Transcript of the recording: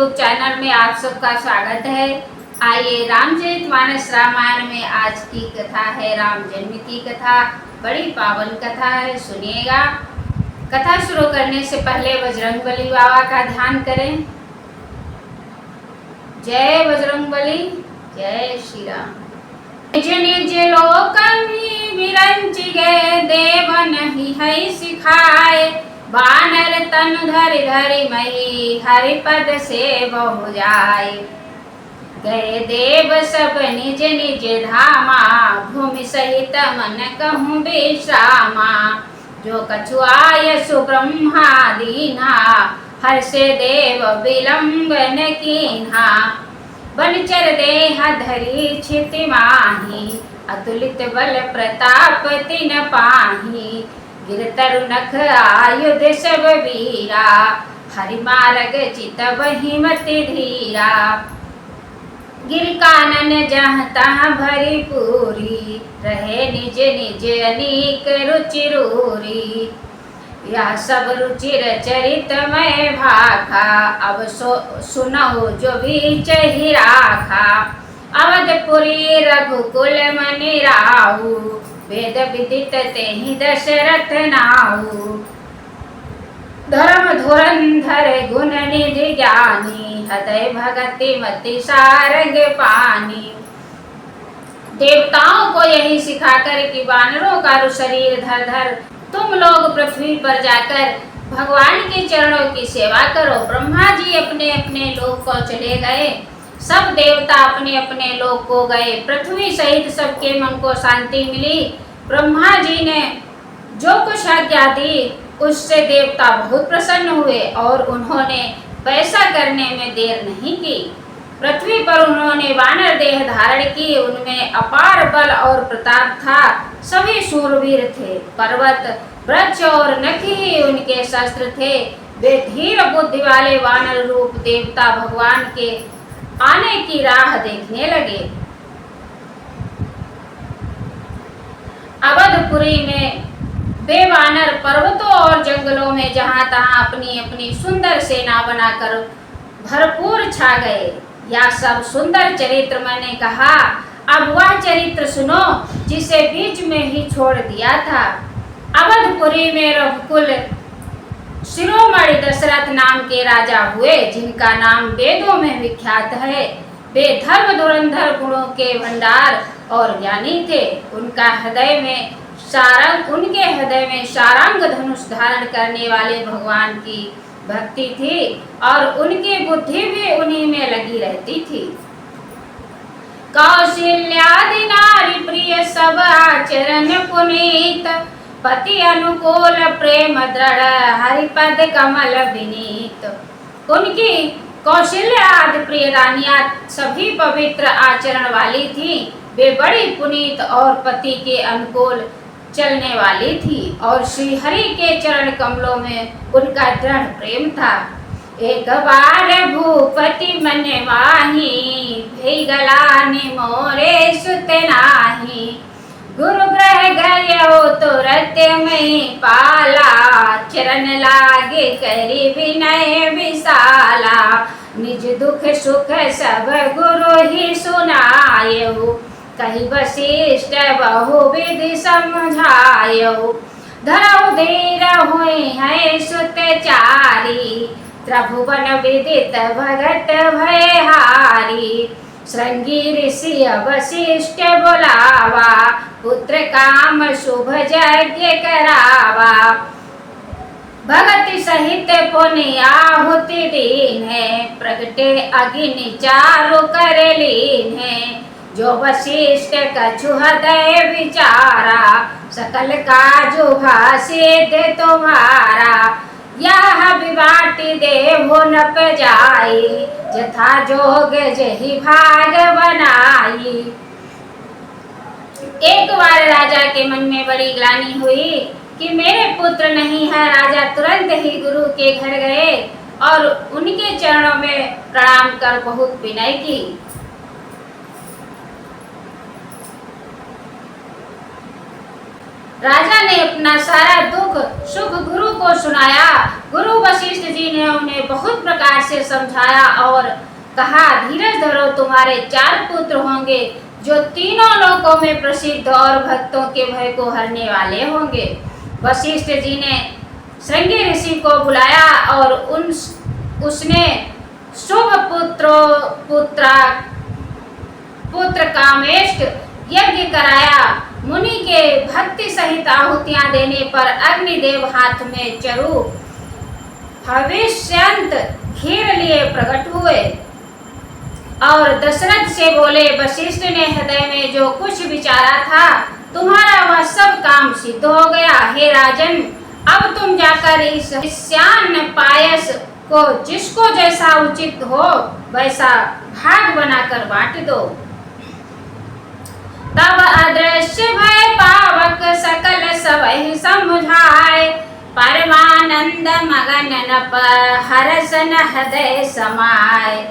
YouTube channel में आप सबका स्वागत है। आइए रामचरितमानस रामायण में आज की कथा है राम जन्म की कथा। बड़ी पावन कथा है, सुनिएगा। कथा शुरू करने से पहले बजरंगबली बाबा का ध्यान करें। जय बजरंगबली, जय श्री राम। निज निज लोकन विरंच गए, देवन ही है सिखाए। बानर तन धरि धरि मही, हरिपद से बहु जाए। गए देव सब निज निज धामा, भूमि सहित मन कहूँ विश्रामा। जो कछु आय सुब्रह्मा दीन्हा, हर्षे देव विलंबन कीन्हा। बनचर देह धरि क्षिति माही, अतुलित बल प्रताप तिन पाही। गिर तरु नख आयुध सब वीरा, हरि मार्ग चितबहि मति धीरा। गिर कानन जहाँ तहाँ भरी पूरी, रहे निज निज अनेक रुचि रूरी। यह सब रुचिर चरितमय भाखा, अब सुनहु जो बीच ही राखा। अवधपुरी रघुकुल मनि राहु, वेद विदित तेहि दशरथ नाहु। धर्म धुरंधर गुण निधि ज्ञानी, हृदय भगति मति सारंग पानी। देवताओं को यही सिखाकर कि वानरों का शरीर धर धर तुम लोग पृथ्वी पर जाकर भगवान के चरणों की सेवा करो। ब्रह्मा जी अपने अपने लोक को चले गए, सब देवता अपने अपने लोक को गए। पृथ्वी सहित सबके मन को शांति मिली। ब्रह्मा जी ने जो कुछ आज्ञा दी उससे देवता बहुत प्रसन्न हुए और उन्होंने वैसा करने में देर नहीं की। पृथ्वी पर उन्होंने वानर देह धारण की, उनमें अपार बल और प्रताप था। सभी शूरवीर थे, पर्वत वृक्ष और नखी ही उनके शस्त्र थे। वे धीर बुद्धि वाले वानर रूप देवता भगवान के आने की राह देखने लगे। अवधपुरी में वे वानर पर्वतों और जंगलों में जहां तहां अपनी अपनी सुंदर सेना बनाकर भरपूर छा गए। यह सब सुंदर चरित्र मैंने कहा, अब वह चरित्र सुनो जिसे बीच में ही छोड़ दिया था। अवधपुरी में रघुकुल शिरोमणि दशरथ नाम के राजा हुए, जिनका नाम वेदों में विख्यात है। वे धर्म धुरंधर गुणों के भंडार और ज्ञानी थे। उनके हृदय में सारंग धनुष धारण करने वाले भगवान की भक्ति थी और उनकी बुद्धि भी उन्हीं में लगी रहती थी। कौशल्यादि नारी प्रिय सब आचरण पुनीत, पति अनुकूल प्रेम दृढ़ हरिपद कमल विनीत। उनकी कौशल्या आदि प्रिय रानियां सभी पवित्र आचरण वाली थी। वे बड़ी पुनीत और पति के अनुकूल चलने वाली थी और श्री हरि के चरण कमलों में उनका दृढ़ प्रेम था। एक बार भूपति मन माही, भई गलानि मोरे सुत नाही। गुरु ग्रह गयो तुरत में पाला, चरण लागे करी विनय विशाला। निज दुख सुख सब गुरु ही सुनायहु, कही वशिष्ठ बहु विधि समझायहु। धरऊ धीर हुए है सुत चारी, त्रिभुवन विदित भगत भयहारी। श्रृंगी ऋषि वशिष्ठ बुलावा, पुत्र काम शुभ यज्ञ करावा। भगति सहित पुनि आहुति दीन है, प्रगटे अग्नि चारु कर लीन है। जो वशिष्ठ कछु हृदय विचारा, सकल काजु भासित तुम्हारा। यह विवाटी देहो नप जाई, जथा जोग जही भाग बनाई। एक बार राजा के मन में बड़ी ग्लानि हुई कि मेरे पुत्र नहीं है। राजा तुरंत ही गुरु के घर गए और उनके चरणों में प्रणाम कर बहुत विनय की। राजा ने अपना सारा दुख सुख गुरु को सुनाया। गुरु वशिष्ठ जी ने उन्हें बहुत प्रकार से समझाया और कहा, धीरज धरो, तुम्हारे 4 पुत्र होंगे जो तीनों लोकों में प्रसिद्ध और भक्तों के भय को हरने वाले होंगे। वशिष्ठ जी ने श्रृंगी ऋषि को बुलाया और उसने शुभ पुत्र कामेष्ट यज्ञ कराया। मुनि के भक्ति सहित आहुतियां देने पर अग्निदेव हाथ में चरु हविष्यंत खीर लिए प्रकट हुए और दशरथ से बोले, वशिष्ठ ने हृदय में जो कुछ विचारा था, तुम्हारा वह सब काम सिद्ध हो गया। हे राजन, अब तुम जाकर इस मिष्टान्न पायस को जिसको जैसा उचित हो वैसा भाग बनाकर बांट दो। तब अदृश्य भय पावक सकल सबहि समुझाए, परमानंद मगन नप हरसन हृदय समाए।